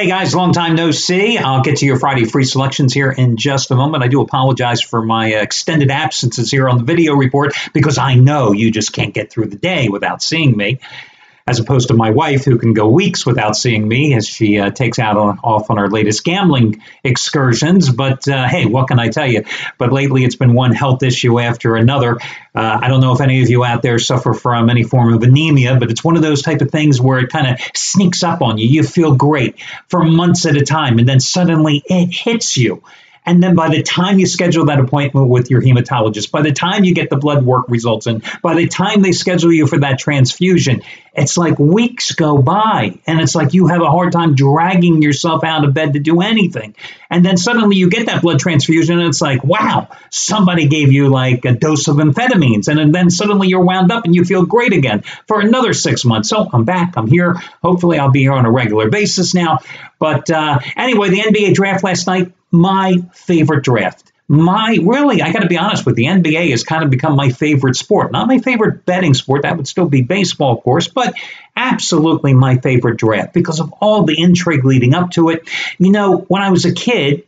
Hey guys, long time no see. I'll get to your Friday free selections here in just a moment. I do apologize for my extended absences here on the video report because I know you just can't get through the day without seeing me, as opposed to my wife who can go weeks without seeing me as she takes off on her latest gambling excursions. But hey, what can I tell you? But lately it's been one health issue after another. I don't know if any of you out there suffer from any form of anemia, but it's one of those type of things where it kind of sneaks up on you. You feel great for months at a time, and then suddenly it hits you. And then by the time you schedule that appointment with your hematologist, by the time you get the blood work results in, by the time they schedule you for that transfusion, it's like weeks go by. And it's like you have a hard time dragging yourself out of bed to do anything. And then suddenly you get that blood transfusion and it's like, wow, somebody gave you like a dose of amphetamines. And then suddenly you're wound up and you feel great again for another 6 months. So I'm back. I'm here. Hopefully I'll be here on a regular basis now. But anyway, the NBA draft last night, my favorite draft. I got to be honest with you, the NBA has kind of become my favorite sport. Not my favorite betting sport. That would still be baseball, of course, but absolutely my favorite draft because of all the intrigue leading up to it. You know, when I was a kid,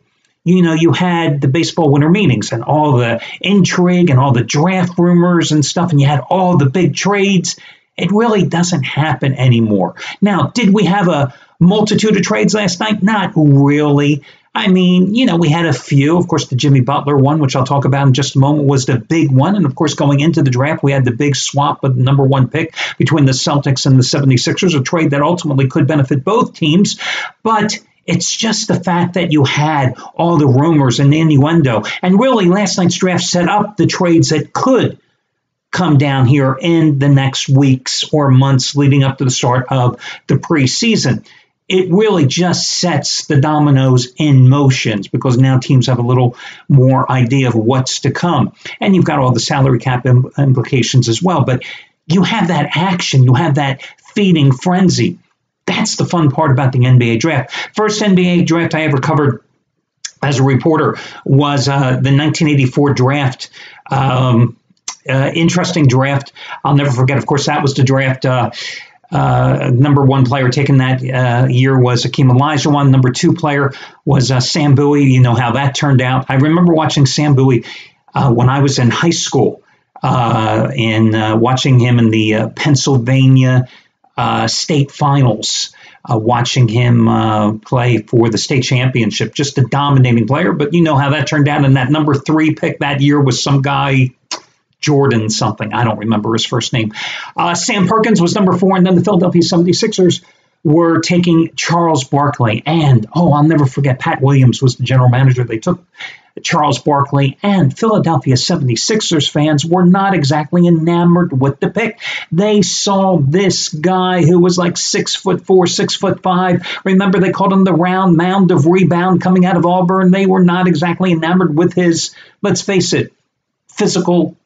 you had the baseball winter meetings and all the intrigue and all the draft rumors and stuff, and you had all the big trades. It really doesn't happen anymore. Now, did we have a multitude of trades last night? Not really. I mean, we had a few. Of course, the Jimmy Butler one, which I'll talk about in just a moment, was the big one. And of course, going into the draft, we had the big swap of the number one pick between the Celtics and the 76ers, a trade that ultimately could benefit both teams. But it's just the fact that you had all the rumors and the innuendo. And really, last night's draft set up the trades that could come down here in the next weeks or months leading up to the start of the preseason. It really just sets the dominoes in motion because now teams have a little more idea of what's to come. And you've got all the salary cap implications as well. But you have that action. You have that feeding frenzy. That's the fun part about the NBA draft. First NBA draft I ever covered as a reporter was the 1984 draft. Interesting draft. I'll never forget. Of course, that was the draft. Number one player taken that year was Hakeem Olajuwon. Number two player was Sam Bowie. You know how that turned out. I remember watching Sam Bowie when I was in high school and watching him in the Pennsylvania state finals, watching him play for the state championship. Just a dominating player. But you know how that turned out. And that number three pick that year was some guy, Jordan something. I don't remember his first name. Sam Perkins was number four, and then the Philadelphia 76ers were taking Charles Barkley. And, I'll never forget, Pat Williams was the general manager. They took Charles Barkley, and Philadelphia 76ers fans were not exactly enamored with the pick. They saw this guy who was like 6'4", 6'5". Remember, they called him the round mound of rebound coming out of Auburn. They were not exactly enamored with his, let's face it, physical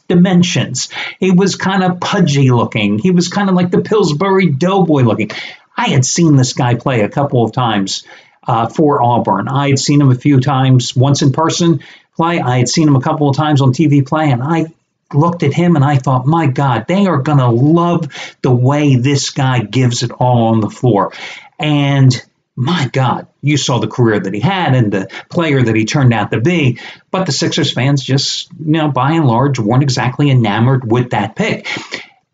dimensions. He was kind of pudgy looking. He was kind of like the Pillsbury Doughboy looking. I had seen this guy play a couple of times for Auburn. I had seen him a few times, once in person play. I had seen him a couple of times on TV play, and I looked at him and I thought, my God, they are going to love the way this guy gives it all on the floor. And my God, you saw the career that he had and the player that he turned out to be. But the Sixers fans just, by and large, weren't exactly enamored with that pick.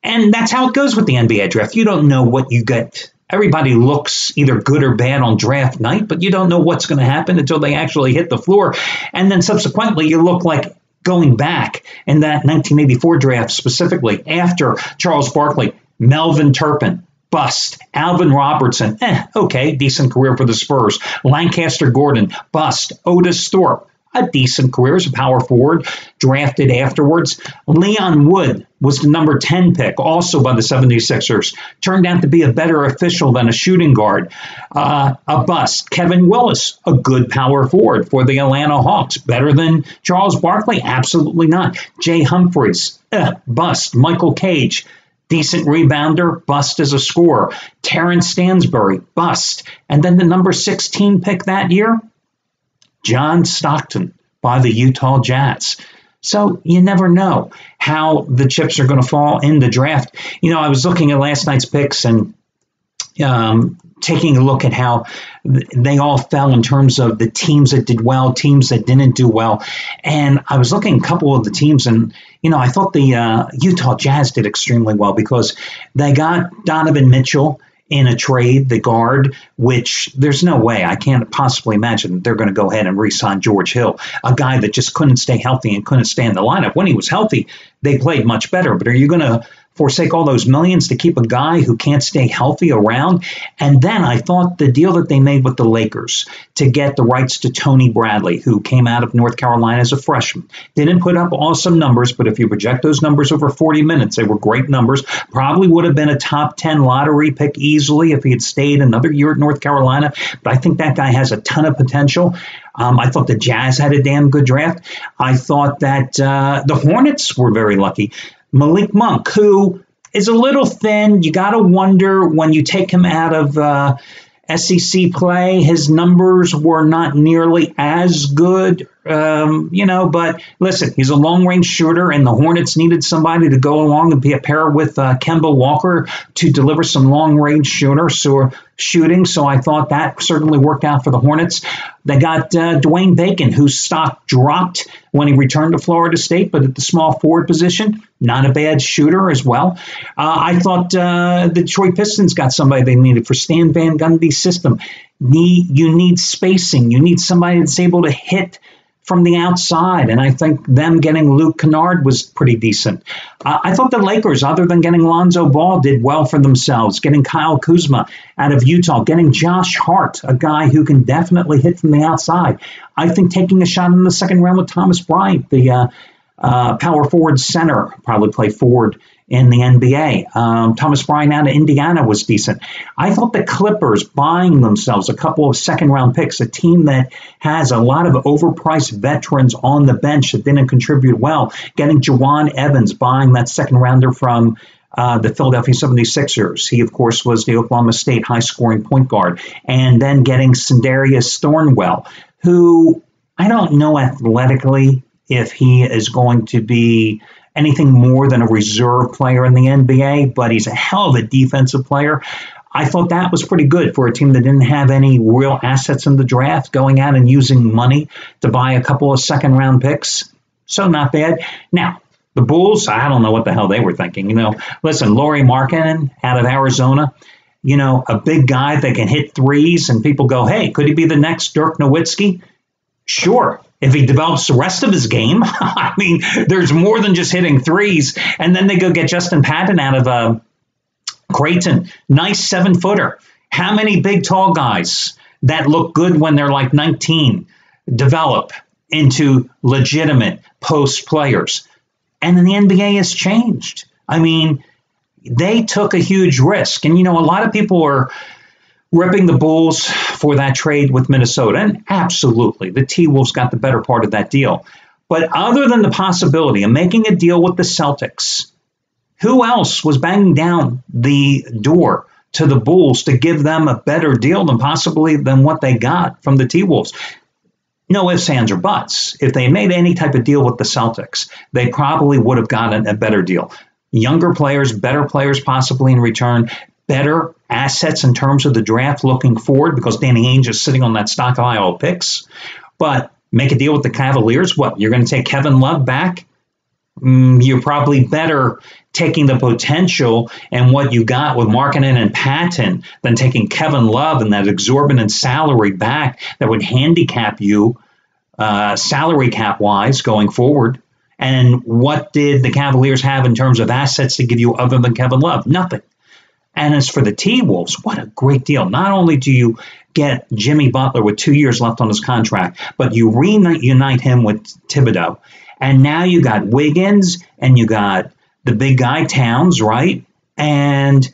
And that's how it goes with the NBA draft. You don't know what you get. Everybody looks either good or bad on draft night, but you don't know what's going to happen until they actually hit the floor. And then subsequently, you look like going back in that 1984 draft specifically after Charles Barkley, Melvin Turpin, bust. Alvin Robertson, okay, decent career for the Spurs. Lancaster Gordon, bust. Otis Thorpe, a decent career as a power forward, drafted afterwards. Leon Wood was the number 10 pick, also by the 76ers. Turned out to be a better official than a shooting guard. A bust. Kevin Willis, a good power forward for the Atlanta Hawks. Better than Charles Barkley? Absolutely not. Jay Humphries, bust. Michael Cage, decent rebounder, bust as a scorer. Terrence Stansbury, bust. And then the number 16 pick that year, John Stockton by the Utah Jazz. So you never know how the chips are going to fall in the draft. I was looking at last night's picks and, taking a look at how they all fell in terms of the teams that did well, teams that didn't do well. And I was looking at a couple of the teams, and, I thought the Utah Jazz did extremely well because they got Donovan Mitchell in a trade, the guard, which there's no way, I can't possibly imagine that they're going to go ahead and re-sign George Hill, a guy that just couldn't stay healthy and couldn't stay in the lineup. When he was healthy, they played much better. But are you going to forsake all those millions to keep a guy who can't stay healthy around? And then I thought the deal that they made with the Lakers to get the rights to Tony Bradley, who came out of North Carolina as a freshman, didn't put up awesome numbers, but if you project those numbers over 40 minutes, they were great numbers. Probably would have been a top 10 lottery pick easily if he had stayed another year at North Carolina. But I think that guy has a ton of potential. I thought the Jazz had a damn good draft. I thought that the Hornets were very lucky. Malik Monk, who is a little thin. You got to wonder when you take him out of SEC play, his numbers were not nearly as good, but listen, he's a long-range shooter, and the Hornets needed somebody to go along and be a pair with Kemba Walker to deliver some long-range shooting. So I thought that certainly worked out for the Hornets. They got Dwayne Bacon, whose stock dropped when he returned to Florida State, but at the small forward position, not a bad shooter as well. I thought the Detroit Pistons got somebody they needed for Stan Van Gundy's system. You need spacing. You need somebody that's able to hit from the outside, and I think them getting Luke Kennard was pretty decent. I thought the Lakers, other than getting Lonzo Ball, did well for themselves, getting Kyle Kuzma out of Utah, getting Josh Hart, a guy who can definitely hit from the outside. I think taking a shot in the second round with Thomas Bryant, the power forward center, probably play forward in the NBA. Thomas Bryant out of Indiana was decent. I thought the Clippers buying themselves a couple of second-round picks, a team that has a lot of overpriced veterans on the bench that didn't contribute well, getting Jawan Evans, buying that second-rounder from the Philadelphia 76ers. He, of course, was the Oklahoma State high-scoring point guard. And then getting Sindarius Thornwell, who I don't know athletically if he is going to be anything more than a reserve player in the NBA, but he's a hell of a defensive player. I thought that was pretty good for a team that didn't have any real assets in the draft, going out and using money to buy a couple of second-round picks. So not bad. Now, the Bulls, I don't know what the hell they were thinking. Listen, Lauri Markkanen out of Arizona, a big guy that can hit threes, and people go, hey, could he be the next Dirk Nowitzki? Sure. If he develops the rest of his game, I mean, there's more than just hitting threes. And then they go get Justin Patton out of Creighton. Nice 7-footer. How many big, tall guys that look good when they're like 19 develop into legitimate post players? And then the NBA has changed. I mean, they took a huge risk. And, a lot of people are ripping the Bulls for that trade with Minnesota. And absolutely, the T-Wolves got the better part of that deal. But other than the possibility of making a deal with the Celtics, who else was banging down the door to the Bulls to give them a better deal than what they got from the T-Wolves? No ifs, ands, or buts. If they made any type of deal with the Celtics, they probably would have gotten a better deal. Younger players, better players possibly in return, better assets in terms of the draft looking forward, because Danny Ainge is sitting on that stockpile of picks. But make a deal with the Cavaliers. What, you're going to take Kevin Love back? You're probably better taking the potential and what you got with Markkanen and Patton than taking Kevin Love and that exorbitant salary back that would handicap you salary cap wise going forward. And what did the Cavaliers have in terms of assets to give you other than Kevin Love? Nothing. And as for the T-Wolves, what a great deal. Not only do you get Jimmy Butler with 2 years left on his contract, but you reunite him with Thibodeau. And now you got Wiggins and you got the big guy Towns, right? And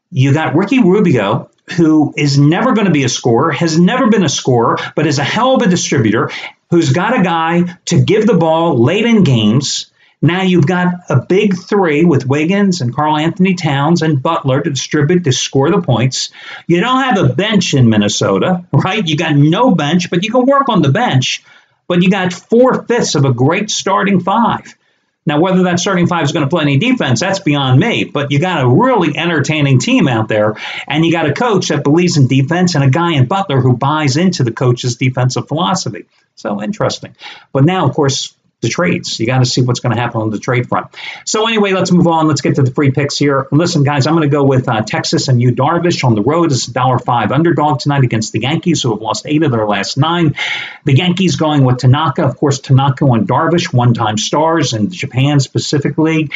you got Ricky Rubio, who is never going to be a scorer, has never been a scorer, but is a hell of a distributor, who's got a guy to give the ball late in games. Now you've got a big three with Wiggins and Karl Anthony Towns and Butler to distribute, to score the points. You don't have a bench in Minnesota, right? You got no bench, but you can work on the bench. But you got 4/5 of a great starting five. Now, whether that starting five is going to play any defense, that's beyond me. But you got a really entertaining team out there, and you got a coach that believes in defense and a guy in Butler who buys into the coach's defensive philosophy. So interesting. But now, of course, the trades. You got to see what's going to happen on the trade front. So anyway, let's move on. Let's get to the free picks here. Listen, guys, I'm going to go with Texas and Yu Darvish on the road. It's a $1.05 underdog tonight against the Yankees, who have lost 8 of their last 9. The Yankees going with Tanaka. Of course, Tanaka and Darvish, one-time stars in the Japan Pacific League.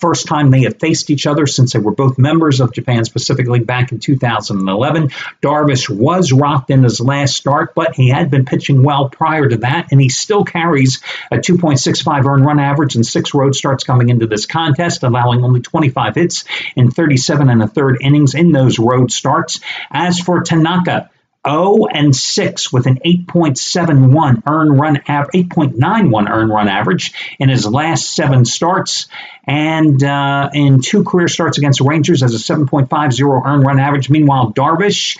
First time they have faced each other since they were both members of Japan's Pacific League back in 2011. Darvish was rocked in his last start, but he had been pitching well prior to that, and he still carries a 2.65 earned run average and 6 road starts coming into this contest, allowing only 25 hits in 37 1/3 innings in those road starts. As for Tanaka, 0-6 with an 8.71 earned run average, 8.91 earned run average in his last 7 starts, and in 2 career starts against the Rangers has a 7.50 earned run average. Meanwhile, Darvish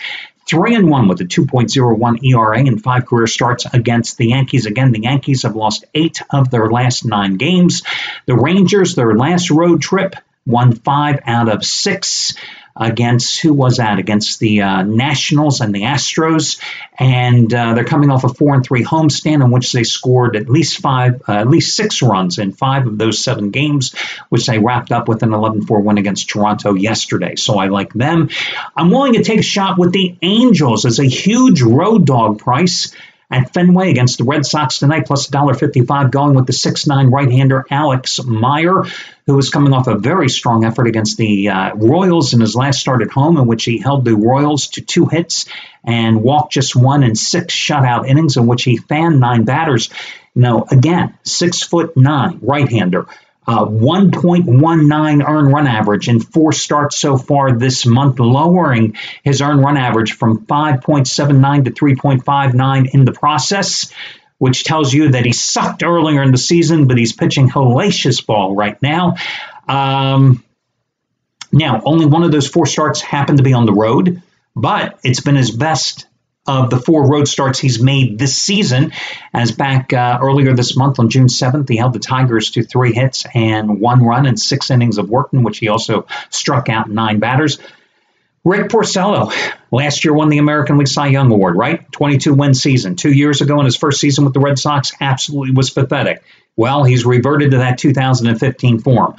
3-1 with a 2.01 ERA in 5 career starts against the Yankees. Again, the Yankees have lost 8 of their last 9 games. The Rangers, their last road trip, won 5 out of 6 against, who was that? Against the Nationals and the Astros. And they're coming off a 4-3 homestand in which they scored at least 6 runs in 5 of those 7 games, which they wrapped up with an 11-4 win against Toronto yesterday. So I like them. I'm willing to take a shot with the Angels as a huge road dog price at Fenway against the Red Sox tonight, plus $1.55, going with the 6'9 right-hander Alex Meyer, who is coming off a very strong effort against the Royals in his last start at home, in which he held the Royals to 2 hits and walked just 1 in 6 shutout innings, in which he fanned 9 batters. Now, again, 6'9", right-hander. 1.19 earned run average in 4 starts so far this month, lowering his earned run average from 5.79 to 3.59 in the process, which tells you that he sucked earlier in the season, but he's pitching hellacious ball right now. Now, only one of those 4 starts happened to be on the road, but it's been his best of the 4 road starts he's made this season, as back earlier this month on June 7th, he held the Tigers to 3 hits and 1 run in 6 innings of work, in which he also struck out 9 batters. Rick Porcello last year won the American League Cy Young Award, right? 22-win season. 2 years ago in his first season with the Red Sox, absolutely was pathetic. Well, he's reverted to that 2015 form.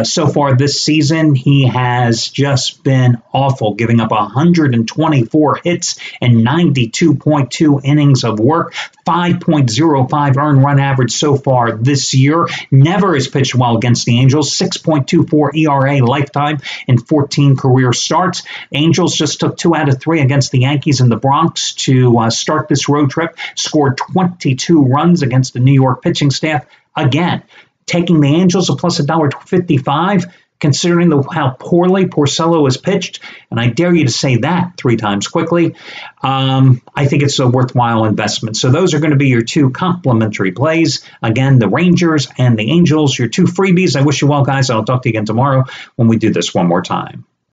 So far this season, he has just been awful, giving up 124 hits and 92.2 innings of work, 5.05 earned run average so far this year. Never has pitched well against the Angels, 6.24 ERA lifetime in 14 career starts. Angels just took 2 out of 3 against the Yankees in the Bronx to start this road trip, scored 22 runs against the New York pitching staff. Again, taking the Angels a plus $1.55, considering how poorly Porcello has pitched, and I dare you to say that 3 times quickly, I think it's a worthwhile investment. So those are going to be your 2 complimentary plays. Again, the Rangers and the Angels, your 2 freebies. I wish you well, guys. I'll talk to you again tomorrow when we do this one more time.